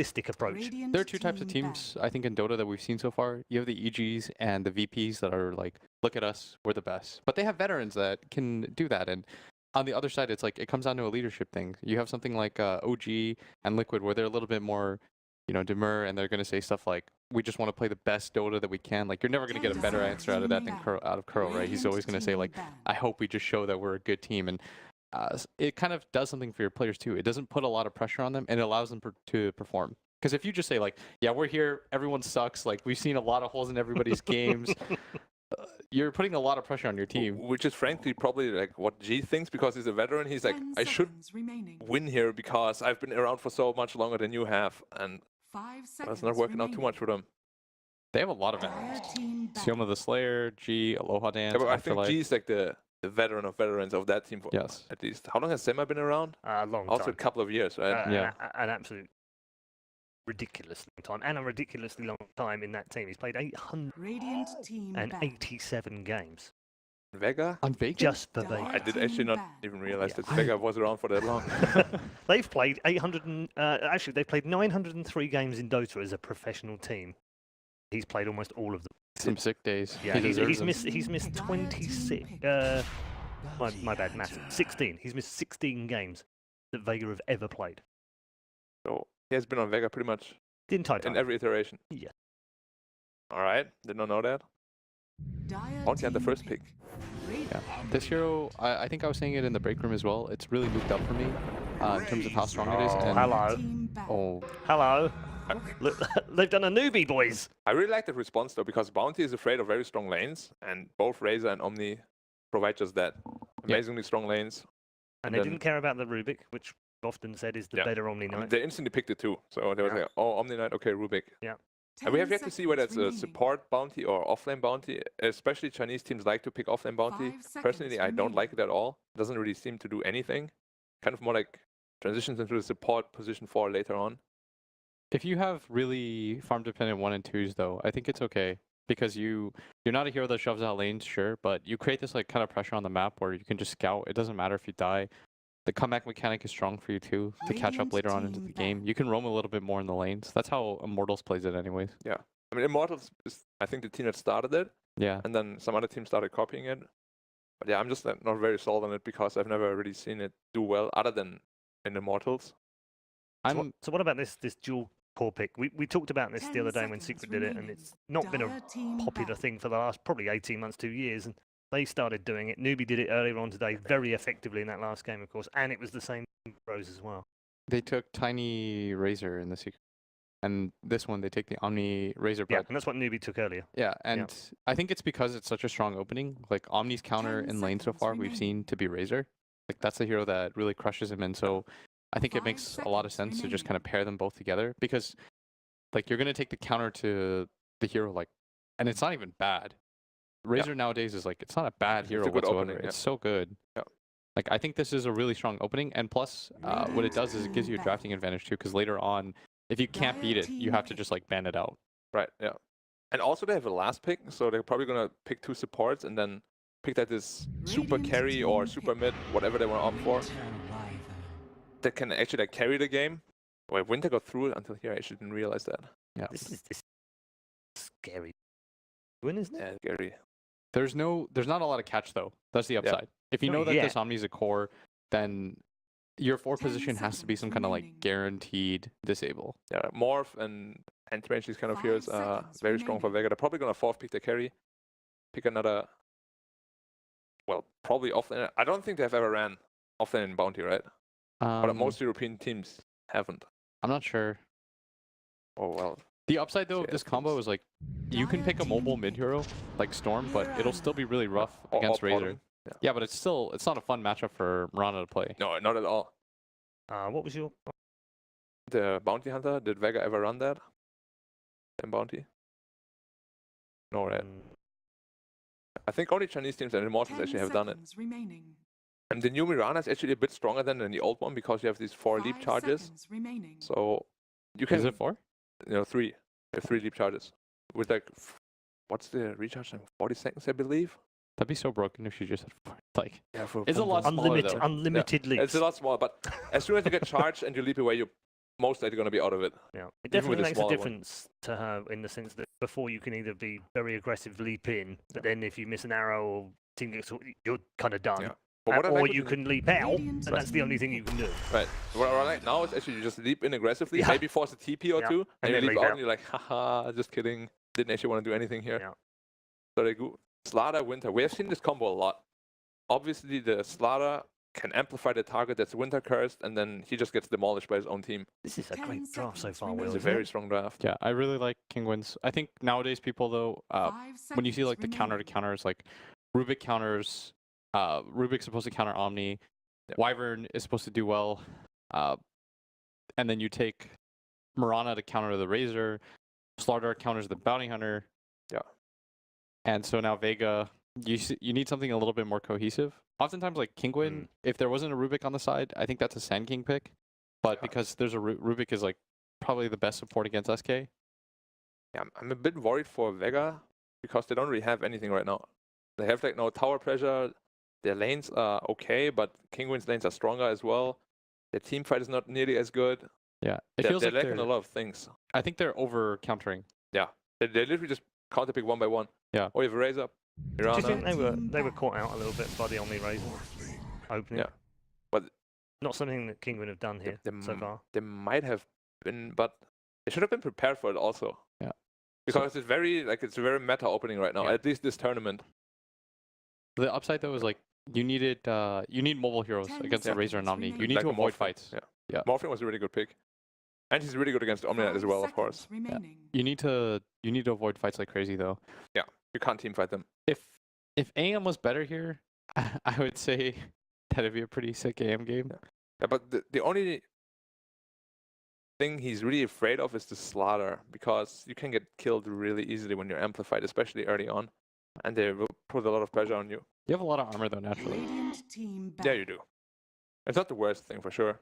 holistic approach. There are two types of teams, I think, in Dota that we've seen so far. You have the EGs and the VPs that are like, look at us, we're the best. But they have veterans that can do that. And on the other side, it's like, it comes down to a leadership thing. You have something like OG and Liquid where they're a little bit more, demure, and they're going to say stuff like, we just want to play the best Dota that we can. Like, you're never going to get a better answer out of that than out of Curl, right? He's always going to say, like, I hope we just show that we're a good team. And it kind of does something for your players too. It doesn't put a lot of pressure on them, and it allows them to perform. Because if you just say like, yeah, we're here, everyone sucks, like we've seen a lot of holes in everybody's games, you're putting a lot of pressure on your team. Which is frankly probably like what G thinks, because he's a veteran. He's like, I should win here because I've been around for so much longer than you have, and it's not working out too much for them. They have a lot of veterans. Sioma the Slayer, G, Aloha Dance. Yeah, but I think G is like the veteran of veterans of that team, yes, at least. How long has Sema been around? A long time. Also a couple of years, right? Yeah. An absolute ridiculously long time, and a ridiculously long time in that team. He's played 887 games. Vega? On Vega? Just for Vega. I did actually not even realize that Vega was around for that long. They've played 800 actually they've played 903 games in Dota as a professional team. He's played almost all of them. Some sick days. Yeah, he's missed 26. My bad, math. 16. He's missed 16 games that Vega have ever played. So he has been on Vega pretty much The entire time. in every iteration. Yeah. All right, did not know that. Bounty had the first pick. Yeah. This hero, I think I was saying it in the break room as well. It's really moved up for me in terms of how strong it is. And hello. Oh. Hello. Look, they've done a newbie, boys. I really like the response though, because Bounty is afraid of very strong lanes, and both Razor and Omni provide just that. Amazingly strong lanes. And they didn't care about the Rubik, which often said is the better Omni Knight. I mean, they instantly picked it too. So they were like, oh, Omni Knight, okay, Rubik. Yeah. And we have yet to see whether it's a support bounty or offlane bounty. Especially Chinese teams like to pick offlane bounty. Personally, I don't like it at all. It doesn't really seem to do anything. Kind of more like transitions into the support position 4 later on. If you have really farm dependent 1 and 2s though, I think it's okay. Because you're not a hero that shoves out lanes, sure, but you create this like kind of pressure on the map where you can just scout. It doesn't matter if you die. The comeback mechanic is strong for you too, to catch up later on into the game. You can roam a little bit more in the lanes. That's how Immortals plays it anyways. Yeah. I mean, Immortals is, I think, the team that started it. Yeah. And then some other teams started copying it. But yeah, I'm just not very sold on it because I've never really seen it do well other than in Immortals. So what about this dual core pick? We talked about this the other day when Secret did it, and it's not been a popular thing for the last probably 18 months, 2 years. And they started doing it. Newbie did it earlier on today, very effectively in that last game, of course, and it was the same Rose as well. They took Tiny Razor in the Secret, and this one they take the Omni Razor. Yeah, and that's what Newbie took earlier. Yeah, and I think it's because it's such a strong opening. Like Omni's counter in lane so far, we've seen to be Razor. Like that's the hero that really crushes him, and so I think it makes a lot of sense to just kind of pair them both together because, like, you're gonna take the counter to the hero, like, and it's not even bad. Razor nowadays is like, it's not a bad hero whatsoever. Opening, it's so good. Yeah. Like, I think this is a really strong opening. And plus, what it does is it gives you a drafting advantage too, because later on, if you can't beat it, you have to just like ban it out. Right, yeah. And also they have a last pick, so they're probably going to pick 2 supports and then pick that this super carry or super mid, whatever they want to opt for, that can actually like carry the game. Wait, Winter got through it until here. I actually didn't realize that. Yeah. This is scary. Win, isn't it? Yeah, scary. There's not a lot of catch though. That's the upside. If you know that this Omni is a core, then your 4 position has to be some kind of like guaranteed disable. Yeah, Morph and anti-range, these kind of heroes are very strong for Vega. They're probably going to 4th pick the carry. Pick another, well, probably offlane. I don't think they've ever ran offlane in Bounty, right? But most European teams haven't. I'm not sure. Oh, well. The upside though of this combo is like, you can pick a mobile mid hero like Storm, but it'll still be really rough against Razor. Yeah, but it's not a fun matchup for Mirana to play. No, not at all. What was your... The Bounty Hunter, did Vega ever run that? In Bounty? No, right? I think only Chinese teams and Immortals actually have done it. And the new Mirana is actually a bit stronger than the old one because you have these 4 leap charges. So you can... Is it 4? 3. You have 3 leap charges. With like, what's the recharge time? 40 seconds, I believe? That'd be so broken if she just had 4. Like, yeah, it's a lot smaller, unlimited leaps. It's a lot smaller, but as soon as you get charged and you leap away, you most likely going to be out of it. Yeah, it Even with definitely a makes a smaller one. difference to her in the sense that before you can either be very aggressive, leap in, but then if you miss an arrow or team gets, you're kind of done. Yeah. But what I like Or with you the- can leap out, and that's the only thing you can do. Right. What I like now is actually you just leap in aggressively, Yeah. maybe force a TP or Yeah. two, And and you then leap leap out out. and you're like, haha, just kidding. Didn't actually want to do anything here. Yeah. So they go Slaughter, Winter. We have seen this combo a lot. Obviously, the Slaughter can amplify the target that's Winter cursed, and then he just gets demolished by his own team. This is a great draft so far, It's Will. a isn't very it? strong draft. Yeah, I really like Kinguins. I think nowadays people though, when you see like the counter to counters, like Rubik counters, Rubik's supposed to counter Omni, Yep. Wyvern is supposed to do well, and then you take Mirana to counter the Razor, Slardar counters the Bounty Hunter. Yeah. And so now Vega, you need something a little bit more cohesive. Oftentimes, like Kinguin, if there wasn't a Rubik on the side, I think that's a Sand King pick. But Yeah. because there's a Rubik is like probably the best support against SK. Yeah, I'm a bit worried for Vega because they don't really have anything right now. They have like no tower pressure. Their lanes are okay, but Kinguin's lanes are stronger as well. Their team fight is not nearly as good. Yeah, it They're feels like lacking they're, a lot of things. I think they're over countering. They literally just counter pick one by one. Yeah. Oh, you have a Razor. Do you Mirana. think they were caught out a little bit by the Omni Razor opening? Yeah. But Not something that Kinguin have done here so far. They might have been, but they should have been prepared for it also. Yeah. Because it's a very meta opening right now. Yeah. At least this tournament. The upside though is like you need mobile heroes 10 against the Razor and Omni. seconds You need Like to a avoid Morphin. fights. Yeah. Yeah. Morphin was a really good pick. And he's really good against Omninet as well, of course. You need to avoid fights like crazy though. You can't team fight them. If AM was better here, I would say that'd be a pretty sick AM game. Yeah, but the only thing he's really afraid of is the Slaughter, because you can get killed really easily when you're amplified, especially early on. And they will put a lot of pressure on you. You have a lot of armor though naturally. Yeah, you do. It's not the worst thing for sure.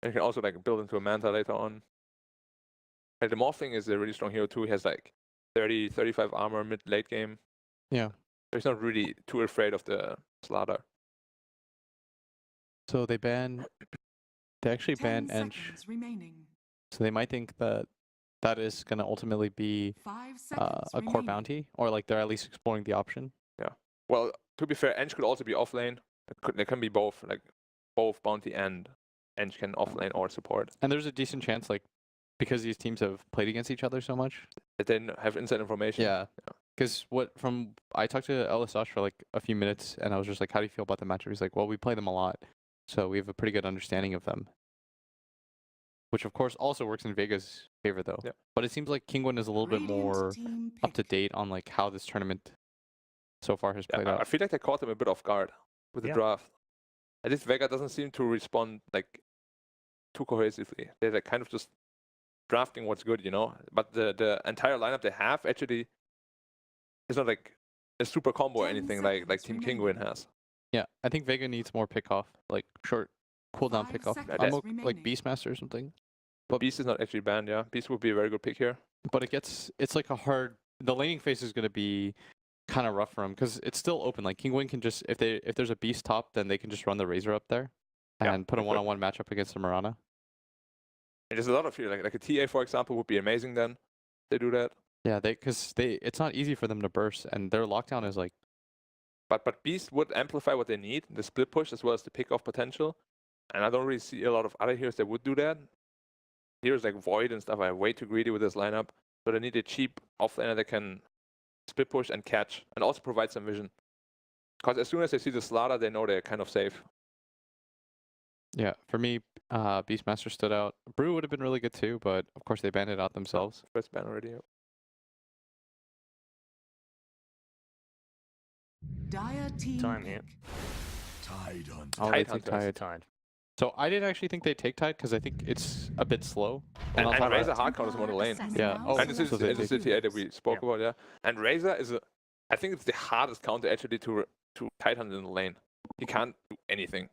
And you can also like build into a Manta later on. Like, the Morph thing is a really strong hero too. He has like 30, 35 armor mid-late game. Yeah. So he's not really too afraid of the Slaughter. So they actually ban Ench. So they might think that that is going to ultimately be a core bounty, or like they're at least exploring the option. Well, to be fair, Ench could also be offlane. There can be both, like both bounty and Ench can offlane or support. And there's a decent chance, like, because these teams have played against each other so much. That they have inside information. Yeah. Because I talked to LSH for like a few minutes, and I was just like, how do you feel about the matchup? He's like, well, we play them a lot, so we have a pretty good understanding of them. Which, of course, also works in Vega's favor, though. Yeah. But it seems like Kinguin is a little bit more up to date on like how this tournament so far has played I out. feel like they caught them a bit off guard with the Yeah. draft. At least Vega doesn't seem to respond like too cohesively. They're like kind of just drafting what's good, you know. But the entire lineup they have actually is not like a super combo or 10 anything like seconds Team remaining. Kinguin has. Yeah, I think Vega needs more pickoff, like short cooldown 5 pickoff. seconds I'm like remaining. Beastmaster or something. But Beast is not actually banned, yeah. Beast would be a very good pick here. But it's like a hard. The laning phase is going to be kind of rough for him because it's still open. Like Kinguin can just if there's a beast top, then they can just run the Razor up there Yeah, and put a they could. one-on-one matchup against the Mirana. And there's a lot of like a TA, for example, would be amazing then. They do that. Yeah, because it's not easy for them to burst, and their lockdown is like But Beast would amplify what they need, the split push as well as the pick-off potential. And I don't really see a lot of other heroes that would do that. Heroes like Void and stuff are way too greedy with this lineup. So they need a cheap offlaner that can split push and catch, and also provide some vision. Because as soon as they see the Slaughter, they know they're kind of safe. yeah. For me, Beastmaster stood out. Brew would have been really good too, but of course they banned it out themselves. First ban already. Time here. Oh, they take Hunters. Tide. Tied. So I didn't actually think they take Tide because I think it's a bit slow. And on top of Razor that- hard counters more the lane. Yeah. Oh, And this is so they the take- CTA that we spoke about, yeah. And Razor is I think it's the hardest counter actually to Tidehunt in the lane. He can't do anything.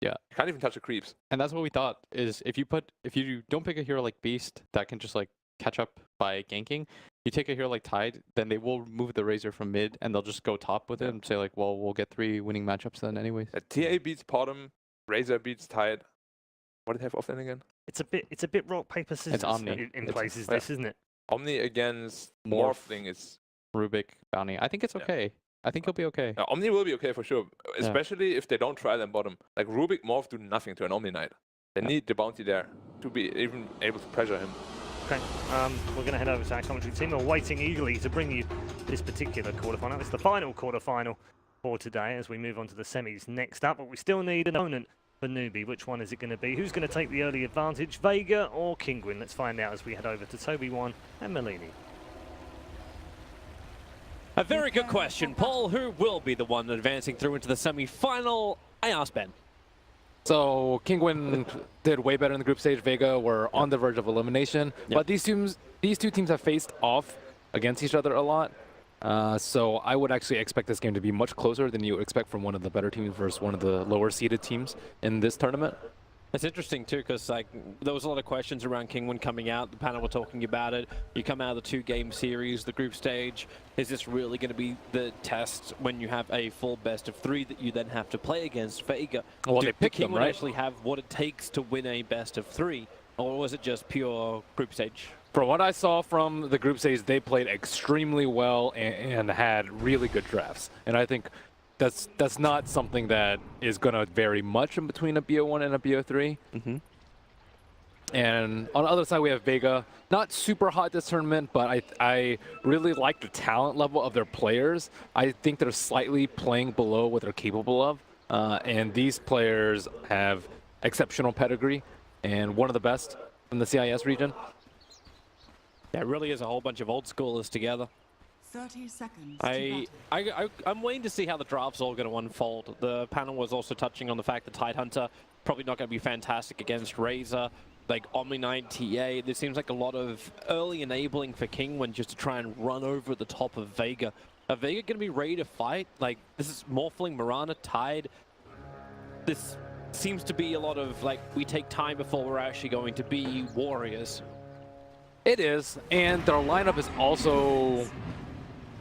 Yeah. He can't even touch the creeps. And that's what we thought is if you don't pick a hero like Beast that can just like catch up by ganking, you take a hero like Tide, then they will move the Razor from mid and they'll just go top with it Yeah. and say like, well, we'll get 3 winning matchups then anyways. TA beats Bottom, Razor beats Tide. What did they have offlane again? It's a bit rock paper scissors Omni. in It's- places. yeah. This isn't it? Omni against Morph. Morphling is... Rubik, Bounty. I think it's Yeah. okay. I think he'll be okay. Omni will be okay for sure, especially if they don't try them bottom. Like Rubik Morph do nothing to an Omni Knight. They need the bounty there to be even able to pressure him. Okay, we're going to head over to our commentary team. We're waiting eagerly to bring you this particular quarterfinal. It's the final quarterfinal for today as we move on to the semis next up. But we still need an opponent for Newbie. Which one is it going to be? Who's going to take the early advantage? Vega or Kingwin? Let's find out as we head over to Toby1 and Melini. A very good question, Paul. Who will be the one advancing through into the semi-final? I asked Ben. So Kingwin did way better in the group stage. Vega were on the verge of elimination, but these two teams have faced off against each other a lot. So I would actually expect this game to be much closer than you would expect from one of the better teams versus one of the lower seeded teams in this tournament. It's interesting too, because like there was a lot of questions around Kingwin coming out. The panel were talking about it. You come out of the 2-game series, the group stage. Is this really going to be the test when you have a full best of 3 that you then have to play against Vega? Well, they picked Kingwin them, right? actually have what it takes to win a best of 3, or was it just pure group stage? From what I saw from the group stage, they played extremely well and had really good drafts. And I think that's not something that is going to vary much in between a BO1 and a BO3. Mm-hmm. And on the other side, we have Vega. Not super hot this tournament, but I really like the talent level of their players. I think they're slightly playing below what they're capable of. And these players have exceptional pedigree and one of the best from the CIS region. Yeah, it really is a whole bunch of old schoolers together. 30 seconds. I'm waiting to see how the draft's all going to unfold. The panel was also touching on the fact that Tidehunter probably not going to be fantastic against Razor. Like Omni Knight, TA, there seems like a lot of early enabling for Kingwin just to try and run over the top of Vega. Are Vega going to be ready to fight? Like, this is Morphling, Mirana, Tide. This seems to be a lot of, like, we take time before we're actually going to be warriors. It is, and their lineup is also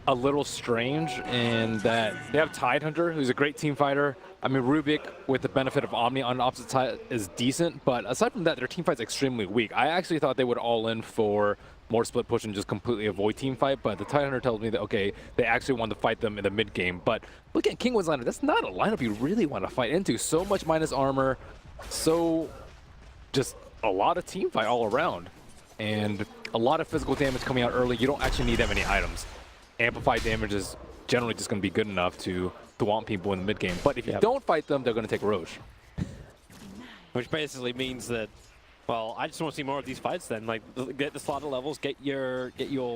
a little strange in that they have Tidehunter, who's a great team fighter. I mean, Rubik, with the benefit of Omni on the opposite side, is decent, but aside from that, their team fight's extremely weak. I actually thought they would all in for more split push and just completely avoid team fight, but the Tidehunter tells me that, okay, they actually want to fight them in the mid game. But look at Kingwin's lineup. That's not a lineup you really want to fight into. So much minus armor, so just a lot of team fight all around, and a lot of physical damage coming out early. You don't actually need that many items. Amplified damage is generally just going to be good enough to want people in the mid game. But if you don't fight them, they're going to take Roche. Which basically means that, well, I just want to see more of these fights then. Like, get the slaughter levels, get your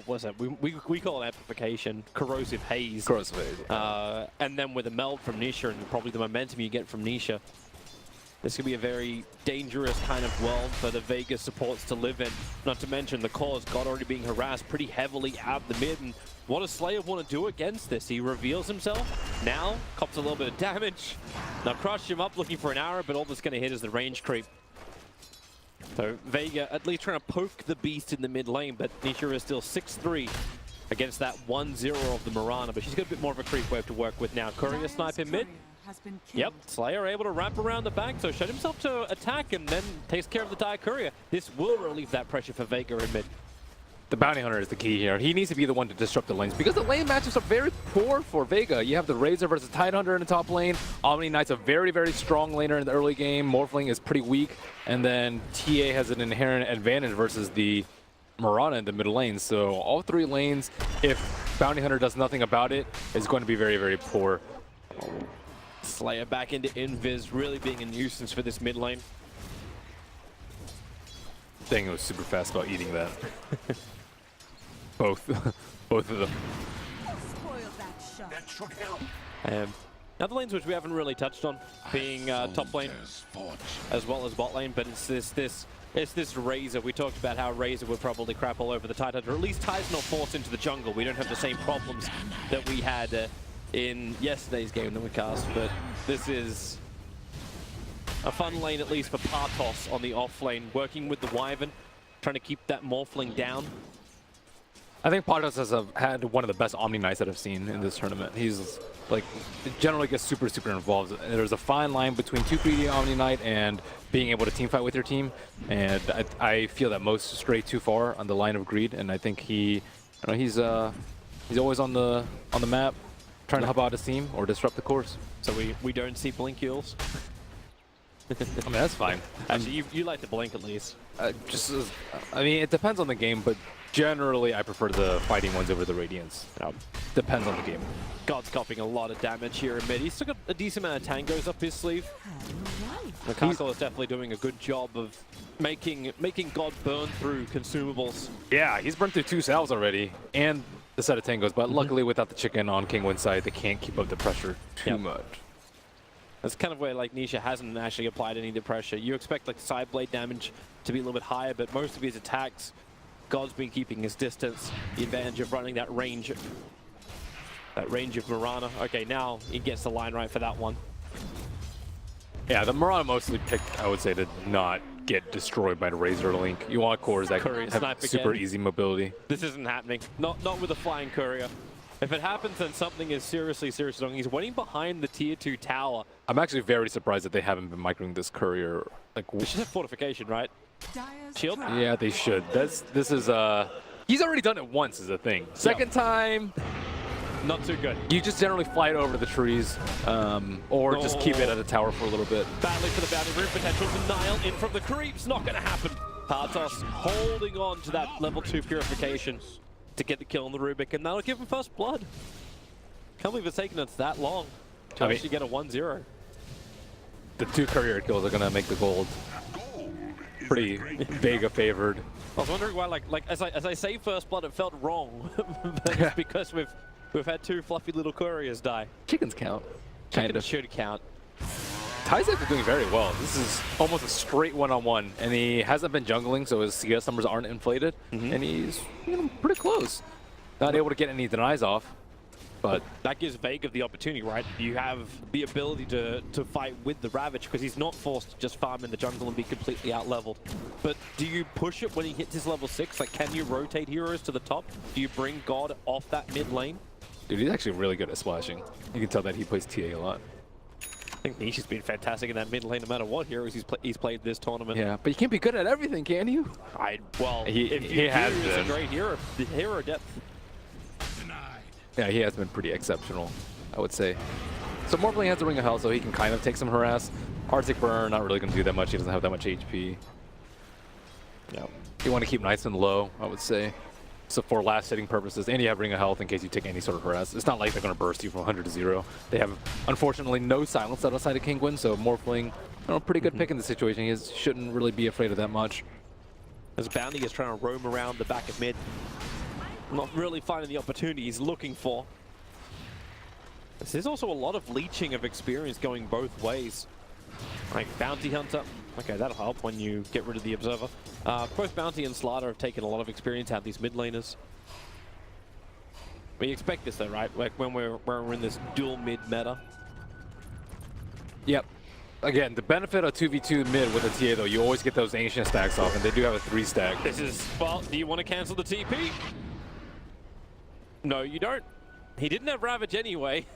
what's that? We call it amplification, corrosive haze. Corrosive haze. And then with a meld from Nisha and probably the momentum you get from Nisha, this could be a very dangerous kind of world for the Vega supports to live in. Not to mention the Cause God already being harassed pretty heavily out the mid. And what does Slayer want to do against this? He reveals himself. Now, cops a little bit of damage. Now crush him up looking for an arrow, but all that's going to hit is the range creep. So Vega at least trying to poke the beast in the mid lane, but Nisha is still 6-3 against that 1-0 of the Mirana. But she's got a bit more of a creep wave to work with now. Courier snipe in mid. Yep, Slayer able to wrap around the back, so shut himself to attack and then takes care of the Dire Courier. This will relieve that pressure for Vega in mid. The Bounty Hunter is the key here. He needs to be the one to disrupt the lanes because the lane matchups are very poor for Vega. You have the Razor versus Tidehunter in the top lane. Omni Knight's a very, very strong laner in the early game. Morphling is pretty weak. And then TA has an inherent advantage versus the Mirana in the middle lane. So all 3 lanes, if Bounty Hunter does nothing about it, is going to be very, very poor. Slayer back into Invis, really being a nuisance for this mid lane. Thing was super fast about eating that. Both of them. Now the lanes which we haven't really touched on, being top lane as well as bot lane, but it's this Razor. We talked about how Razor would probably crap all over the Tidehunter. At least Tide's not forced into the jungle. We don't have the same problems that we had in yesterday's game that we cast, but this is a fun lane at least for Partos on the off lane, working with the Wyvern, trying to keep that Morphling down. I think Patos has had one of the best Omni Knights that I've seen in this tournament. He's like generally gets super involved. There's a fine line between too greedy Omni Knight and being able to team fight with your team, and I feel that most stray too far on the line of greed. And I think he's always on the map trying to help out his team or disrupt the course. So we don't see blink heals. I mean, that's fine. Actually, you like to blink at least. I mean, it depends on the game, but generally I prefer the fighting ones over the Radiants. Depends on the game. God's copying a lot of damage here in mid. He's still got a decent amount of tangos up his sleeve. Mikako is definitely doing a good job of making God burn through consumables. Yeah, he's burned through 2 salves already, and the set of tangos, but luckily without the chicken on Kingwin's side, they can't keep up the pressure too much. That's kind of where like Nisha hasn't actually applied any of the pressure. You expect like side blade damage to be a little bit higher, but most of his attacks, God's been keeping his distance. The advantage of running that range of Mirana. Okay, now he gets the line right for that one. Yeah, the Mirana mostly picked, I would say, to not get destroyed by the Razor Link. You want cores that have super easy mobility. This isn't happening. Not with a flying courier. If it happens, then something is seriously wrong. He's waiting behind the tier 2 tower. I'm actually very surprised that they haven't been microing this courier. Like, they should have fortification, right? Shield? Yeah, they should. This is he's already done it once is the thing. Second time, not too good. You just generally fly it over the trees, or just keep it at a tower for a little bit. Battling for the boundary room, potential denial in from the creeps, not gonna happen. Partos holding on to that level 2 purification to get the kill on the Rubik, and that'll give him first blood. Can't believe it's taken us that long to actually get a 1-0. The 2 courier kills are gonna make the gold pretty Vega favored. I was wondering why, like as I say first blood, it felt wrong, but it's because we've had 2 fluffy little couriers die. Chickens count. Chickens should count. Tyzek is doing very well. This is almost a straight one-on-one, and he hasn't been jungling, so his CS numbers aren't inflated, and he's pretty close. Not able to get any denies off, but that gives Vega the opportunity, right? You have the ability to fight with the Ravage because he's not forced to just farm in the jungle and be completely out-leveled. But do you push it when he hits his level 6? Like, can you rotate heroes to the top? Do you bring God off that mid lane? Dude, he's actually really good at splashing. You can tell that he plays TA a lot. I think Nisha's been fantastic in that mid lane no matter what heroes he's played this tournament. Yeah, but you can't be good at everything, can you? Well, he has been. A great hero, the hero depth. Yeah, he has been pretty exceptional, I would say. So Morphling has the Ring of Hell, so he can kind of take some harass. Arctic Burn, not really going to do that much. He doesn't have that much HP. Yeah, you want to keep nice and low, I would say. So for last hitting purposes, and you have Ring of Health in case you take any sort of harass. It's not like they're going to burst you from 100 to 0. They have, unfortunately, no silence outside of Kingwin, so Morphling, pretty good pick in the situation. He shouldn't really be afraid of that much. As Bounty is trying to roam around the back of mid, not really finding the opportunity he's looking for. There's also a lot of leeching of experience going both ways. Like Bounty Hunter, okay, that'll help when you get rid of the Observer. Both Bounty and Slaughter have taken a lot of experience out of these mid laners. We expect this though, right? Like when we're in this dual mid meta. Yep. Again, the benefit of 2v2 mid with a TA though, you always get those ancient stacks off, and they do have a 3-stack. This is, well, do you want to cancel the TP? No, you don't. He didn't have Ravage anyway.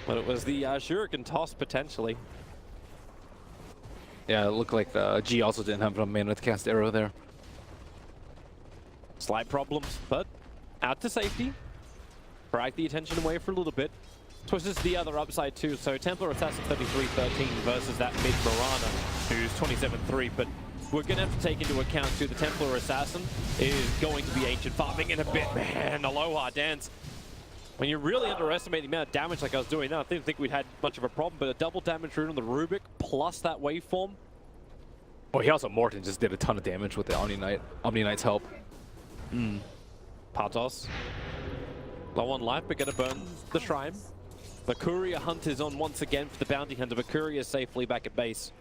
But it was the Shuriken toss potentially. Yeah, it looked like G also didn't have enough mana to cast Arrow there. Slight problems, but out to safety. Drag the attention away for a little bit. So this is the other upside too. So Templar Assassin 33-13 versus that mid Mirana, who's 27-3. But we're going to have to take into account too, the Templar Assassin is going to be ancient farming in a bit. Man, Aloha dance. When you really underestimate the amount of damage like I was doing now, I didn't think we'd had much of a problem, but a double damage rune on the Rubik plus that waveform. Oh, he also, Morton just did a ton of damage with the Omni Knight. Omni Knight's help. Partos. Low on life, but gonna burn the Shrine. The Courier Hunt is on once again for the Bounty Hunter, but Courier is safely back at base.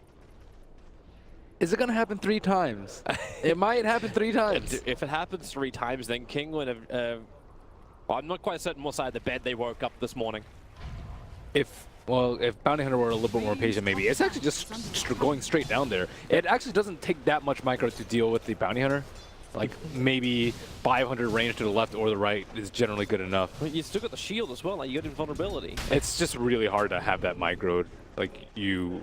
Is it gonna happen 3 times? It might happen 3 times. If it happens 3 times, then Kingwin have... well, I'm not quite certain what side of the bed they woke up this morning. If Bounty Hunter were a little bit more patient, maybe. It's actually just going straight down there. It actually doesn't take that much micro to deal with the Bounty Hunter. Like maybe 500 range to the left or the right is generally good enough. I mean, you still got the shield as well, like you got invulnerability. It's just really hard to have that microed. Like you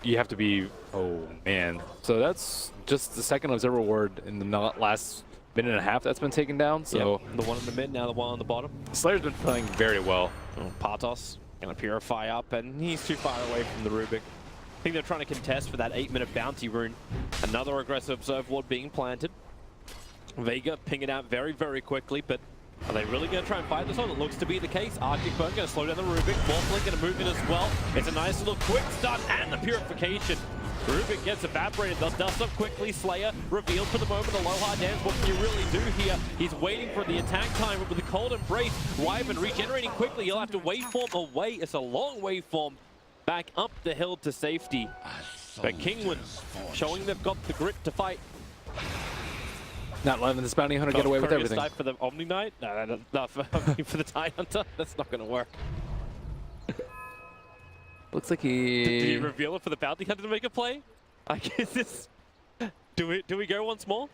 have to be, oh man. So that's just the second observer ward in the last minute and a half that's been taken down. So the one in the mid, now the one on the bottom. Slayer's been playing very well. Oh, Patos gonna purify up, and he's too far away from the Rubik. I think they're trying to contest for that 8-minute bounty rune. Another aggressive observe ward being planted. Vega ping it out very, very quickly, but are they really going to try and fight this one? It looks to be the case. Arctic Burn going to slow down the Rubik. Morphling going to move in as well. It's a nice little quick stun and the purification. Rubik gets evaporated. They'll dust up quickly. Slayer revealed for the moment. Aloha dance. What can you really do here? He's waiting for the attack time with the cold embrace. Wyvern regenerating quickly. You'll have to waveform away. It's a long waveform back up the hill to safety. But Kingwood showing they've got the grit to fight. Not letting this bounty hunter get away with everything. For the Omni Knight? No, for the Tide Hunter? That's not going to work. Looks like Did he... you reveal it for the bounty hunter to make a play? I guess this... Do we go once more?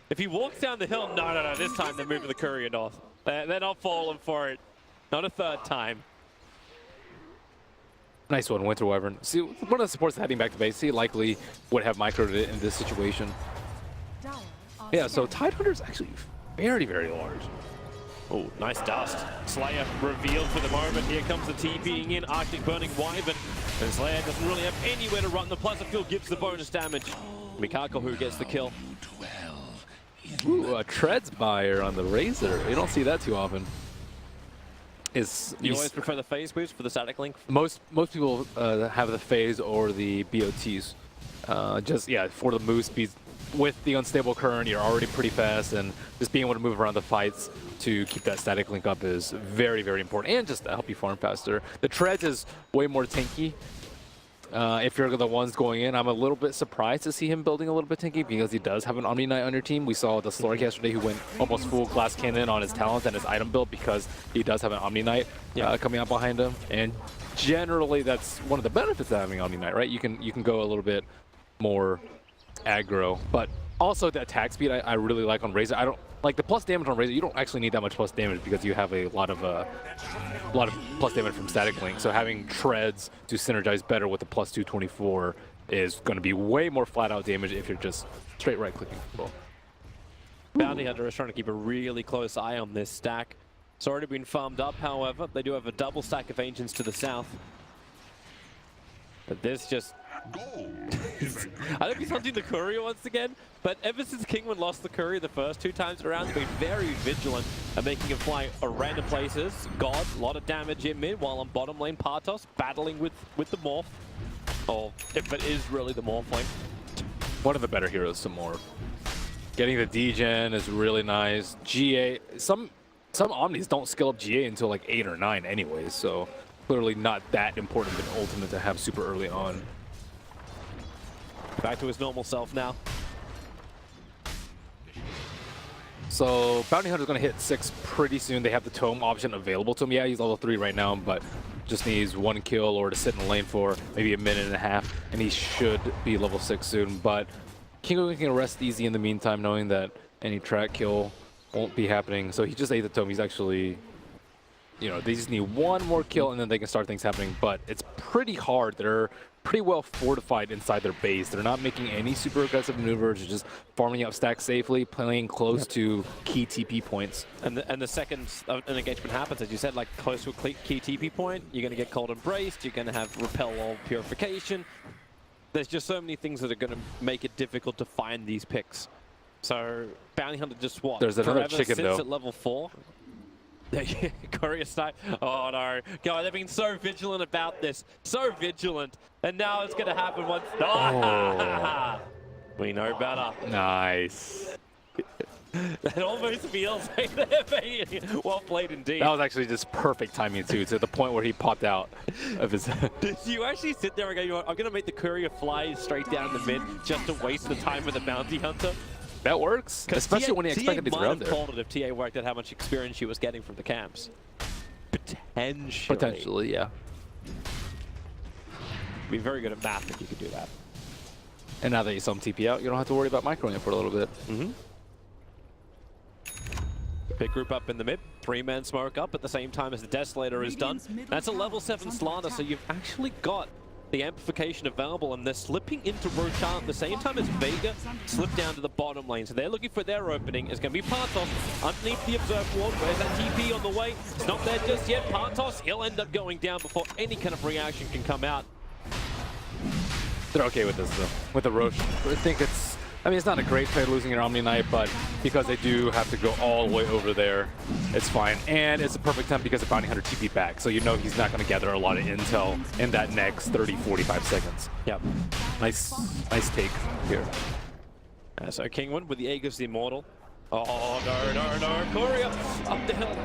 If he walks down the hill... No. This time they're moving the courier north. They're not falling for it. Not a third time. Nice one, Winter Wyvern. See, one of the supports heading back to base, he likely would have microed it in this situation. Yeah, so Tide Hunter's actually very, very large. Oh, nice dust. Slayer revealed for the moment. Here comes the TPing in. Arctic burning Wyvern. And Slayer doesn't really have anywhere to run. The Pleasant Field gives the bonus damage. Mikako who gets the kill. Ooh, a Treads buyer on the Razor. You don't see that too often. You always prefer the phase boost for the static link? Most people have the phase or the BOTs. Just, yeah, for the move speeds. With the unstable current, you're already pretty fast, and just being able to move around the fights to keep that static link up is very, very important, and just to help you farm faster. The Treads is way more tanky. If you're the ones going in, I'm a little bit surprised to see him building a little bit tanky because he does have an Omni Knight on your team. We saw the Sloric yesterday who went almost full glass cannon on his talents and his item build because he does have an Omni Knight coming out behind him. And generally, that's one of the benefits of having Omni Knight, right? You can go a little bit more aggro, but also the attack speed I really like on Razor. I don't like the plus damage on Razor. You don't actually need that much plus damage because you have a lot of plus damage from static link. So having Treads to synergize better with the plus 224 is going to be way more flat out damage if you're just straight right clicking. Bounty Hunter is trying to keep a really close eye on this stack. It's already been farmed up, however. They do have a double stack of Ancients to the south. But this just... I don't know if he's hunting the courier once again, but ever since Kingwood lost the courier the first 2 times around, he's been very vigilant at making him fly at random places. God, a lot of damage in mid, while on bottom lane, Patos battling with the Morph. Or if it is really the Morphling. One of the better heroes to Morph. Getting the degen is really nice. GA, some Omnis don't skill up GA until like 8 or 9 anyways, so clearly not that important of an ultimate to have super early on. Back to his normal self now. So Bounty Hunter's going to hit 6 pretty soon. They have the tome option available to him. Yeah, he's level 3 right now, but just needs 1 kill or to sit in the lane for maybe a minute and a half, and he should be level 6 soon. But Kingo can rest easy in the meantime, knowing that any track kill won't be happening. So he just ate the tome. He's actually, you know, they just need 1 more kill and then they can start things happening. But it's pretty hard. They're pretty well fortified inside their base. They're not making any super aggressive maneuvers. They're just farming up stacks safely, playing close to key TP points. And the second an engagement happens, as you said, like close to a key TP point, you're going to get cold embraced, you're going to have repel all purification. There's just so many things that are going to make it difficult to find these picks. So Bounty Hunter just what? There's another chicken sits at level 4. Courier snipe. Oh no. God, they've been so vigilant about this. So vigilant. And now it's going to happen once. Oh. We know better. Nice. That almost feels like they're being well played indeed. That was actually just perfect timing too, to the point where he popped out of his... Did you actually sit there and go, you know what, I'm going to make the courier fly straight down the mid just to waste the time with the Bounty Hunter? That works, especially when he expected to ground there. might have called it if TA worked out how much experience she was getting from the camps. Potentially. Potentially, yeah. Be very good at math if you could do that. And now that you saw him TP out, you don't have to worry about microing it for a little bit. Big group up in the mid, 3-man smoke up at the same time as the Desolator is done. That's a level 7 Slanter, so you've actually got the amplification available, and they're slipping into Roshan at the same time as Vega slipped down to the bottom lane. So they're looking for their opening. It's going to be Partos underneath the Observe Ward. Where's that TP on the way? It's not there just yet. Partos, he'll end up going down before any kind of reaction can come out. They're okay with this, though. With the Roche, I think it's... I mean, it's not a great play losing your Omni Knight, but because they do have to go all the way over there, it's fine. And it's a perfect time because the Bounty Hunter TP back, so you know he's not going to gather a lot of intel in that next 30, 45 seconds. Yep. Nice take here. So Kingwin with the Aegis the Immortal. Oh, no. Courier up the hill.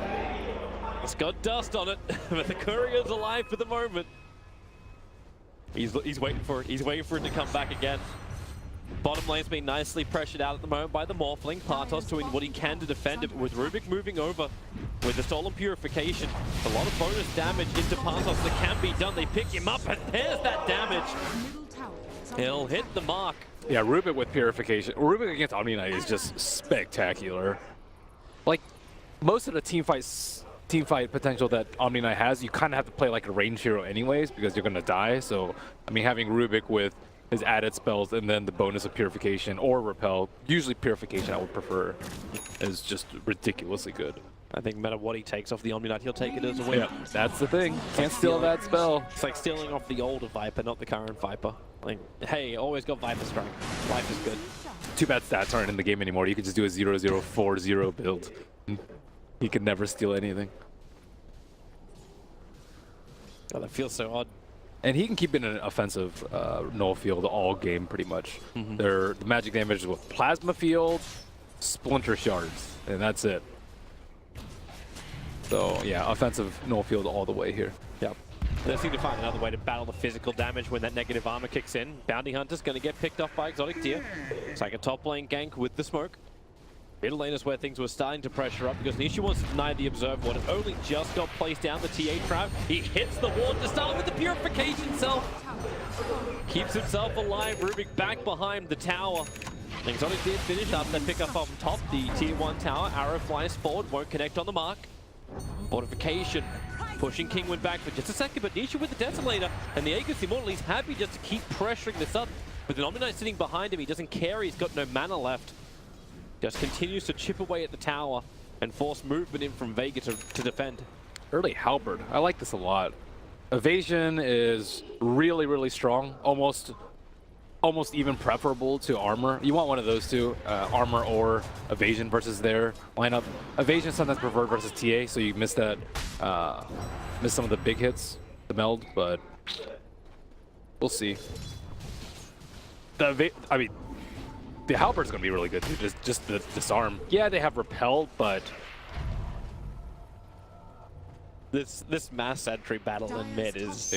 It's got dust on it, but the Courier's alive for the moment. He's waiting for it. He's waiting for it to come back again. Bottom lane's been nicely pressured out at the moment by the Morphling. Partos doing what he can to defend it, but with Rubik moving over with the Stolen Purification, a lot of bonus damage into Partos that can be done. They pick him up, and there's that damage. He'll hit the mark. Yeah, Rubik with Purification. Rubik against Omni Knight is just spectacular. Like, most of the team fight potential that Omni Knight has, you kind of have to play like a range hero anyways because you're going to die. So, I mean, having Rubik with his added spells and then the bonus of Purification or Repel, usually Purification I would prefer, is just ridiculously good. I think no matter what he takes off the Omni Knight, he'll take it as a win. Yeah, that's the thing. Can't steal that spell. It's like stealing off the older Viper, not the current Viper. Like, hey, always got Viper Strike. Life is good. Too bad stats aren't in the game anymore. You could just do a 0-0-4-0 build. He could never steal anything. Oh, that feels so odd. And he can keep it in an offensive null field all game, pretty much. The magic damage is with Plasma Field, Splinter Shards, and that's it. So, yeah, offensive null field all the way here. Yep. They seem to find another way to battle the physical damage when that negative armor kicks in. Bounty Hunter's going to get picked off by Exotic Deer. It's like a top lane gank with the smoke. Middle lane is where things were starting to pressure up because Nishi wants to deny the Observe Ward. It only just got placed down the TA trap. He hits the ward to start with the Purification self. Keeps himself alive. Rubik back behind the tower. Exotic did finish up. They pick up on top the tier 1 tower. Arrow flies forward, won't connect on the mark. Fortification pushing Kingwin back for just a second, but Nisha with the Desolator and the Aegis Immortal, he's happy just to keep pressuring this up. With an Omni Knight sitting behind him, he doesn't care, he's got no mana left. Just continues to chip away at the tower and force movement in from Vega to defend. Early Halberd. I like this a lot. Evasion is really, really strong. Almost even preferable to armor. You want one of those two, armor or evasion versus their lineup. Evasion sometimes preferred versus TA, so you miss that, miss some of the big hits, the meld, but we'll see. The Halberd's gonna be really good too. Just the disarm. Yeah, they have repel, but this mass sentry battle in mid is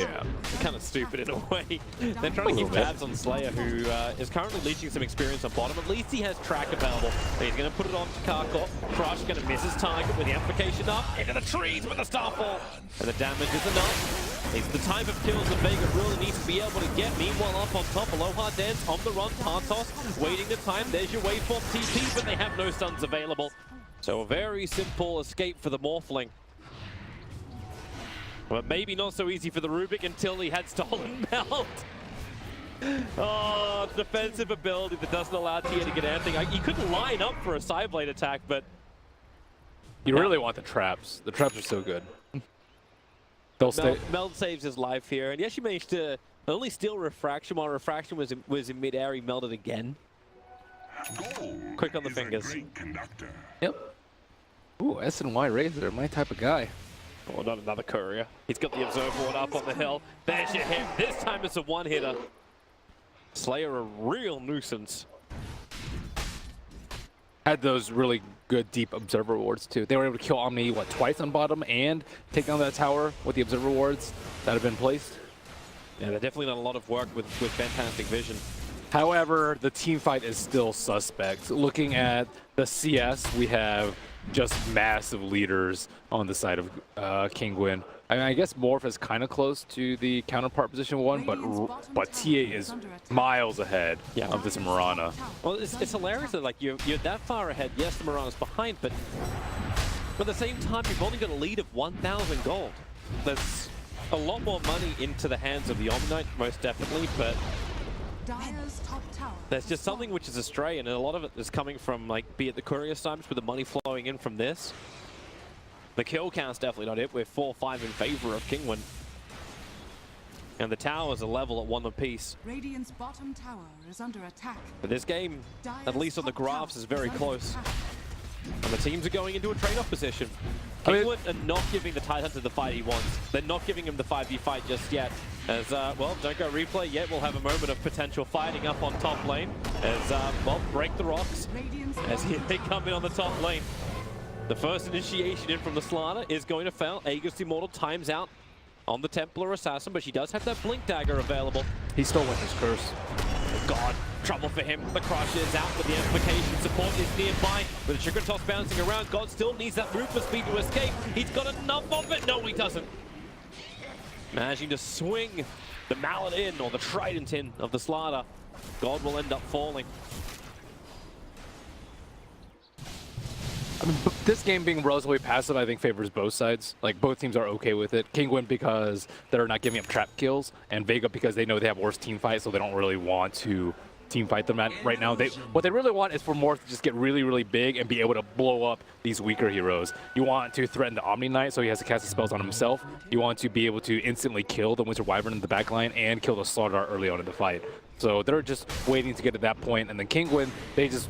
kind of stupid in a way. They're trying to keep tabs on Slayer, who is currently leeching some experience on bottom. At least he has track available. He's going to put it on to Karkov. Crush going to miss his target with the amplification up into the trees with the Starfall. And the damage is enough. It's the type of kills that Vega really needs to be able to get. Meanwhile, up on top, Aloha Dance on the run. Partos waiting the time. There's your waveform TP, but they have no stuns available. So a very simple escape for the Morphling. But maybe not so easy for the Rubik until he had stolen melt. Oh, defensive ability that doesn't allow Tia to get anything. He couldn't line up for a side blade attack, but you really want the traps. The traps are so good. They'll stay. Meld saves his life here, and he actually managed to only steal Refraction while Refraction was in mid-air. He melted again. Quick on the fingers. Yep. Ooh, S&Y Razor, my type of guy. Oh, not another courier. He's got the Observe Ward up on the hill. There's your hit. This time it's a one-hitter. Slayer a real nuisance. Had those really good deep Observer Wards too. They were able to kill Omni, what, twice on bottom and take down that tower with the Observer Wards that have been placed. Yeah, they're definitely done a lot of work with fantastic vision. However, the team fight is still suspect. Looking at the CS, we have just massive leaders on the side of Kingwin. I mean, I guess Morph is kind of close to the counterpart position 1, but TA is miles ahead of this Mirana. Well, it's hilarious that like you're that far ahead. Yes, the Mirana's behind, but at the same time, you've only got a lead of 1,000 gold. That's a lot more money into the hands of the Omni Knight, most definitely, but there's just something which is astray, and a lot of it is coming from, like, be it the courier stamps with the money flowing in from this. The kill count's definitely not it. We're 4-5 in favor of Kingwin. And the towers are level at 1 apiece. Radiant's bottom tower is under attack. But this game, at least on the graphs, is very close. And the teams are going into a trade-off position. Kingwin are not giving the Tidehunter the fight he wants. They're not giving him the 5v fight just yet. As, well, don't go replay yet. We'll have a moment of potential fighting up on top lane. As, well, break the rocks. As they come in on the top lane. The first initiation in from the Slaughter is going to fail. Aegis Immortal times out on the Templar Assassin, but she does have that Blink Dagger available. He stole Winter's Curse. God, trouble for him. The Crush is out, but the amplification support is nearby. With the Sugar Toss bouncing around, God still needs that movement speed to escape. He's got enough of it. No, he doesn't. Managing to swing the Mallet in, or the Trident in of the Slaughter. God will end up falling. I mean, this game being relatively passive, I think, favors both sides. Like, both teams are okay with it. Kingwin because they're not giving up trap kills, and Vega because they know they have worse team fight, so they don't really want to team fight them right now. What they really want is for Morph to just get really, really big and be able to blow up these weaker heroes. You want to threaten the Omni Knight so he has to cast his spells on himself. You want to be able to instantly kill the Winter Wyvern in the backline and kill the Slaughter early on in the fight. So they're just waiting to get to that point, and then Kingwin, they're just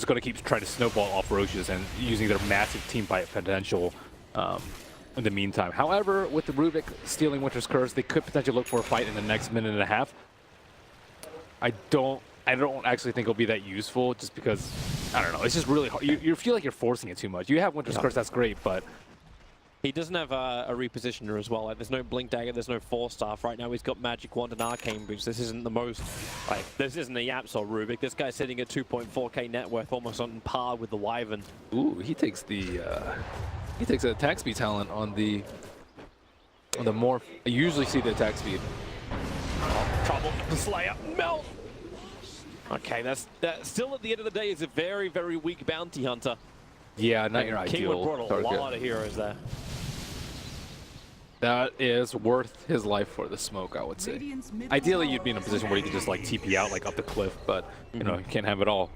going to keep trying to snowball off Ferocious and using their massive team fight potential in the meantime. However, with the Rubik stealing Winter's Curse, they could potentially look for a fight in the next minute and a half. I don't actually think it'll be that useful, just because, I don't know, it's just really hard. You feel like you're forcing it too much. You have Winter's Curse, that's great, but he doesn't have a repositioner as well. Like, there's no Blink Dagger, there's no Force Staff. Right now he's got Magic Wand and Arcane Boots. This isn't the most, like, this isn't a Yaps or Rubik. This guy's sitting at 2.4k net worth, almost on par with the Wyvern. Ooh, he takes the attack speed talent on the Morph. I usually see the attack speed. Oh, trouble, the Slayer, melt! Okay, that's still at the end of the day is a very, very weak bounty hunter. Yeah, not your ideal. Kingwin brought a lot of heroes there. That is worth his life for the smoke, I would say. Ideally, you'd be in a position where you could just like TP out like up the cliff, but you know, you can't have it all.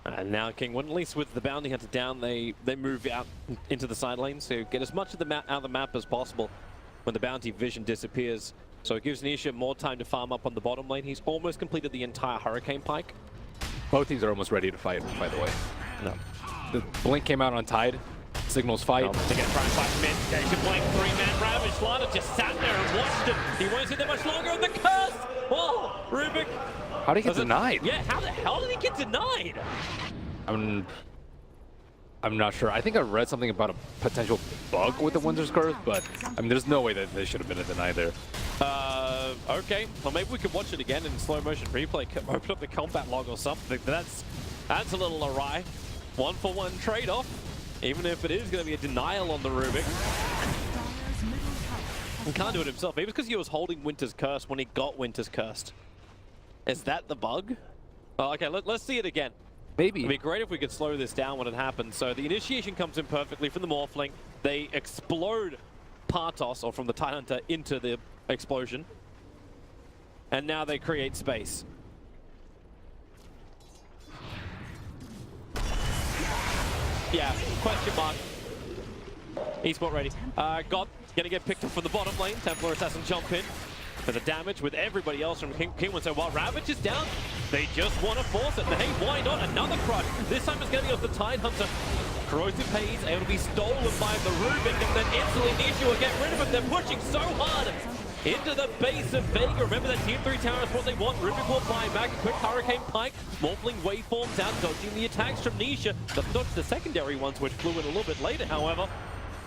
And now Kingwin, at least with the bounty hunter down, they move out into the side lane to get as much of the map out of the map as possible when the bounty vision disappears. So it gives Nisha more time to farm up on the bottom lane. He's almost completed the entire Hurricane Pike. Both teams are almost ready to fight, by the way. No. The Blink came out on Tide. Signals fight. They're going to try and fight mid. There's a Blink, 3-man Ravage. Slaughter just sat there and watched him. He won't sit there much longer, and the curse! Oh, Rubik. How did he get denied? Yeah, how the hell did he get denied? I'm not sure. I think I read something about a potential bug with the Winter's Curse, but I mean, there's no way that there should have been a deny there. Okay. Well, maybe we could watch it again in slow motion replay. Open up the combat log or something. That's a little awry. 1-for-1 trade-off, even if it is going to be a denial on the Rubik. He can't do it himself. Maybe it's because he was holding Winter's Curse when he got Winter's Cursed. Is that the bug? Oh, okay, let's see it again. Maybe. It'd be great if we could slow this down when it happens. So the initiation comes in perfectly from the Morphling. They explode Partos, or from the Tidehunter, into the explosion. And now they create space. Yeah, question mark. Esport ready. God, gonna get picked up from the bottom lane. Templar Assassin jump in for the damage with everybody else from Kingwin. So while Ravage is down, they just want to force it. And hey, why not? Another crush. This time it's going to be off the Tidehunter. Corrosive Haze able to be stolen by the Rubik, and then instantly Nisha will get rid of it. They're pushing so hard into the base of Vega. Remember that Tier 3 tower is what they want. Rubik will buy back a quick Hurricane Pike. Morphling waveforms out, dodging the attacks from Nisha. Doesn't dodge the secondary ones, which flew in a little bit later, however.